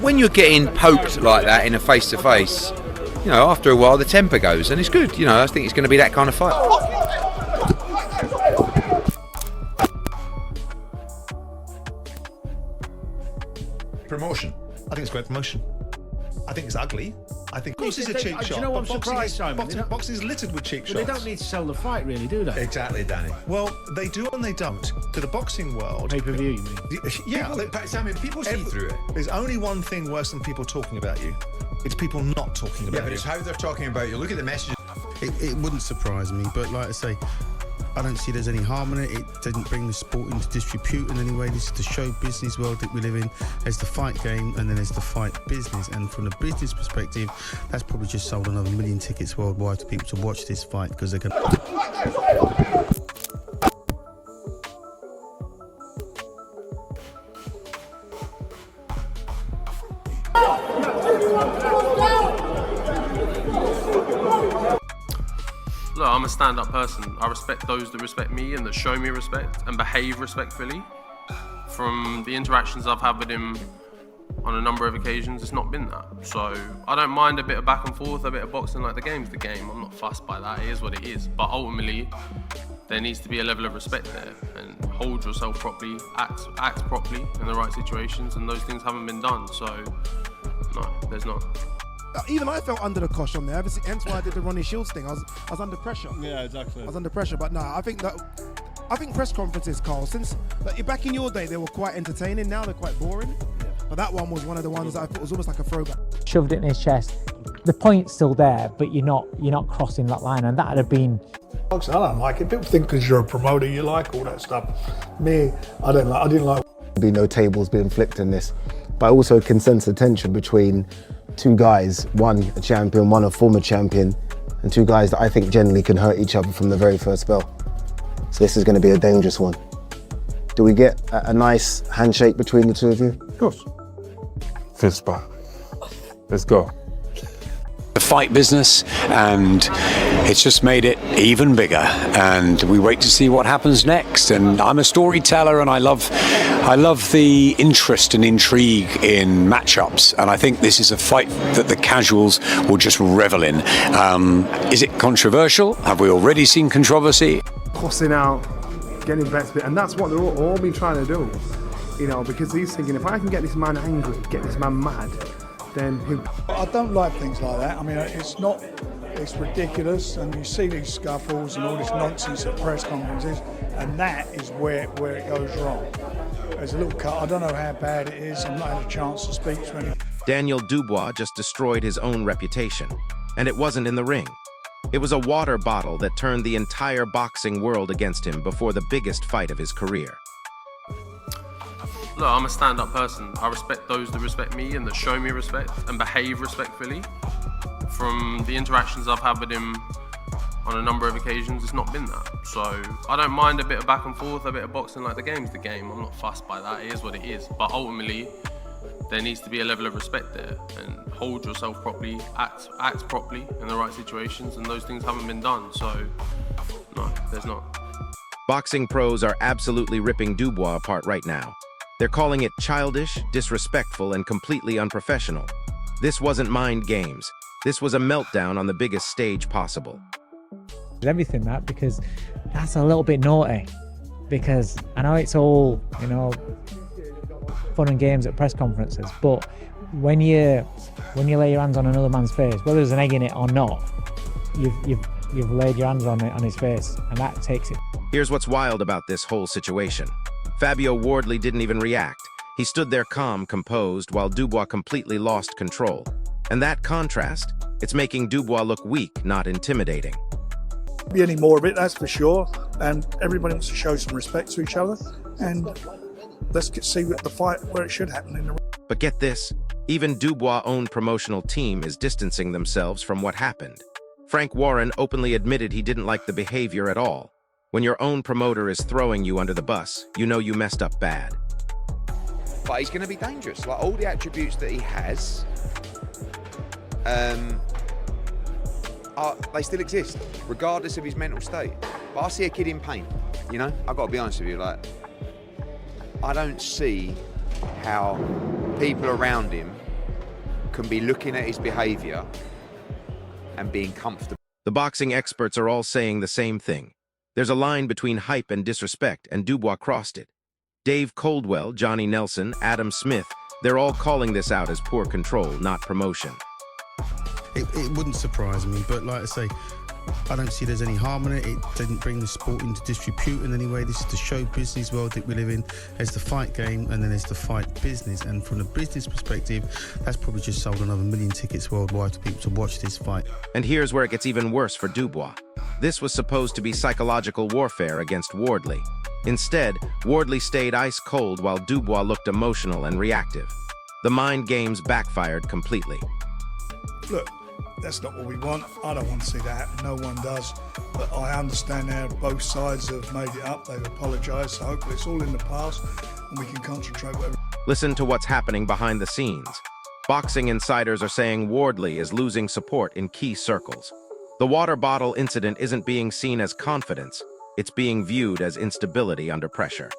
When you're getting poked like that in a face-to-face, after a while the temper goes, and it's good. I think it's going to be that kind of fight. Promotion. I think it's great promotion. I think it's ugly. I think this is a cheap shot. Do you know what I'm surprised, Simon? Boxing is littered with cheap shots. They don't need to sell the fight, really, do they? Exactly, Danny. Well, they do and they don't. To the boxing world... Pay-per-view, you mean? Yeah. Simon, people see through it. There's only one thing worse than people talking about you. It's people not talking about you. Yeah, but it's how they're talking about you. Look at the messages. It wouldn't surprise me, but like I say, I don't see there's any harm in it. It doesn't bring the sport into disrepute in any way. This is the show business world that we live in. There's the fight game and then there's the fight business. And from the business perspective, that's probably just sold another 1 million tickets worldwide to people to watch this fight because they're going to... Look, I'm a stand-up person. I respect those that respect me and that show me respect and behave respectfully. From the interactions I've had with him on a number of occasions, it's not been that. So I don't mind a bit of back and forth, a bit of boxing. Like, the game's the game. I'm not fussed by that. It is what it is. But ultimately, there needs to be a level of respect there, and hold yourself properly, act properly in the right situations, and those things haven't been done. So no, there's not. Even I felt under the cosh on there. Hence why I did the Ronnie Shields thing. I was under pressure. Yeah, exactly. I was under pressure, but no, I think press conferences, Carl, since back in your day they were quite entertaining. Now they're quite boring. Yeah. But that one was one of the ones that I thought was almost like a throwback. Shoved it in his chest. The point's still there, but you're not crossing that line, and that'd have been. I don't like it. People think because you're a promoter you like all that stuff. Me, I didn't like. There'll be no tables being flipped in this, but I also can sense the tension between two guys, one a champion, one a former champion, and two guys that I think generally can hurt each other from the very first bell. So this is going to be a dangerous one. Do we get a nice handshake between the two of you? Of course. Fist bump. Let's go. The fight business, and it's just made it even bigger, and we wait to see what happens next. And I'm a storyteller, and I love the interest and intrigue in matchups, and I think this is a fight that the casuals will just revel in. Is it controversial? Have we already seen controversy? Tossing out, getting bets, and that's what they're all been trying to do, because he's thinking, if I can get this man angry, get this man mad, then he'll... I don't like things like that. I mean, it's ridiculous, and you see these scuffles and all this nonsense at press conferences, and that is where it goes wrong. There's a little cut. I don't know how bad it is. I've not had a chance to speak to anyone. Daniel Dubois just destroyed his own reputation, and it wasn't in the ring. It was a water bottle that turned the entire boxing world against him before the biggest fight of his career. Look, I'm a stand-up person. I respect those that respect me and that show me respect and behave respectfully. From the interactions I've had with him on a number of occasions, it's not been that. So I don't mind a bit of back and forth, a bit of boxing. Like, the game's the game. I'm not fussed by that. It is what it is. But ultimately, there needs to be a level of respect there, and hold yourself properly, act properly in the right situations, and those things haven't been done. So no, there's not. Boxing pros are absolutely ripping Dubois apart right now. They're calling it childish, disrespectful, and completely unprofessional. This wasn't mind games. This was a meltdown on the biggest stage possible. Everything that, because that's a little bit naughty, because I know it's all, fun and games at press conferences, but when you lay your hands on another man's face, whether there's an egg in it or not, you've laid your hands on his face, and that takes it. Here's what's wild about this whole situation. Fabio Wardley didn't even react. He stood there calm, composed, while Dubois completely lost control. And that contrast, it's making Dubois look weak, not intimidating. Be any more of it, that's for sure. And everybody wants to show some respect to each other. And let's see the fight where it should happen in the ring. But get this, even Dubois' own promotional team is distancing themselves from what happened. Frank Warren openly admitted he didn't like the behavior at all. When your own promoter is throwing you under the bus, you know you messed up bad. But he's going to be dangerous. Like, all the attributes that he has, they still exist, regardless of his mental state. But I see a kid in pain, I've got to be honest with you, I don't see how people around him can be looking at his behaviour and being comfortable. The boxing experts are all saying the same thing. There's a line between hype and disrespect, and Dubois crossed it. Dave Coldwell, Johnny Nelson, Adam Smith, they're all calling this out as poor control, not promotion. It wouldn't surprise me, but like I say, I don't see there's any harm in it. It didn't bring the sport into disrepute in any way. This is the show business world that we live in. There's the fight game and then there's the fight business. And from the business perspective, that's probably just sold another 1 million tickets worldwide to people to watch this fight. And here's where it gets even worse for Dubois. This was supposed to be psychological warfare against Wardley. Instead, Wardley stayed ice cold while Dubois looked emotional and reactive. The mind games backfired completely. Look, that's not what we want. I don't want to see that happen. No one does. But I understand now both sides have made it up. They've apologised. So hopefully it's all in the past and we can concentrate whatever. Listen to what's happening behind the scenes. Boxing insiders are saying Wardley is losing support in key circles. The water bottle incident isn't being seen as confidence. It's being viewed as instability under pressure.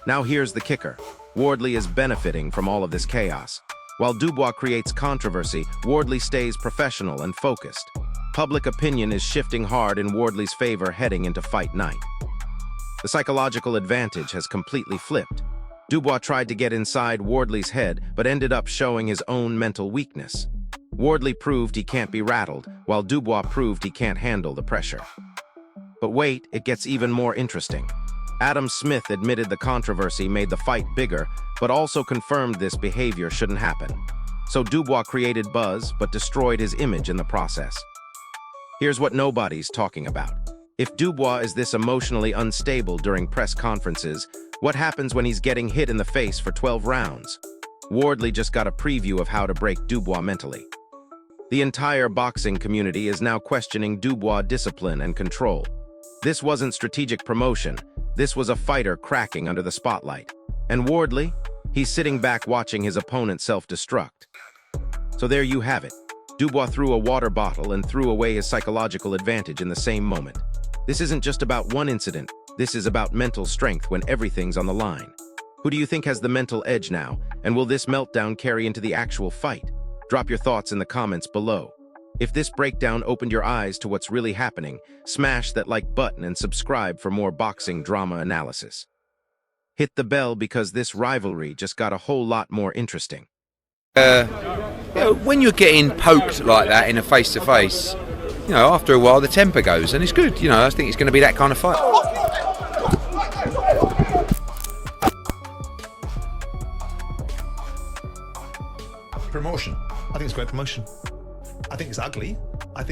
Now here's the kicker. Wardley is benefiting from all of this chaos. While Dubois creates controversy, Wardley stays professional and focused. Public opinion is shifting hard in Wardley's favor heading into fight night. The psychological advantage has completely flipped. Dubois tried to get inside Wardley's head, but ended up showing his own mental weakness. Wardley proved he can't be rattled, while Dubois proved he can't handle the pressure. But wait, it gets even more interesting. Adam Smith admitted the controversy made the fight bigger, but also confirmed this behavior shouldn't happen. So Dubois created buzz, but destroyed his image in the process. Here's what nobody's talking about. If Dubois is this emotionally unstable during press conferences, what happens when he's getting hit in the face for 12 rounds? Wardley just got a preview of how to break Dubois mentally. The entire boxing community is now questioning Dubois' discipline and control. This wasn't strategic promotion. This was a fighter cracking under the spotlight. And Wardley? He's sitting back watching his opponent self-destruct. So there you have it. Dubois threw a water bottle and threw away his psychological advantage in the same moment. This isn't just about one incident. This is about mental strength when everything's on the line. Who do you think has the mental edge now? And will this meltdown carry into the actual fight? Drop your thoughts in the comments below. If this breakdown opened your eyes to what's really happening, smash that like button and subscribe for more boxing drama analysis. Hit the bell because this rivalry just got a whole lot more interesting. When you're getting poked like that in a face-to-face, after a while the temper goes, and it's good. I think it's going to be that kind of fight. Promotion. I think it's great promotion. I think it's ugly. I think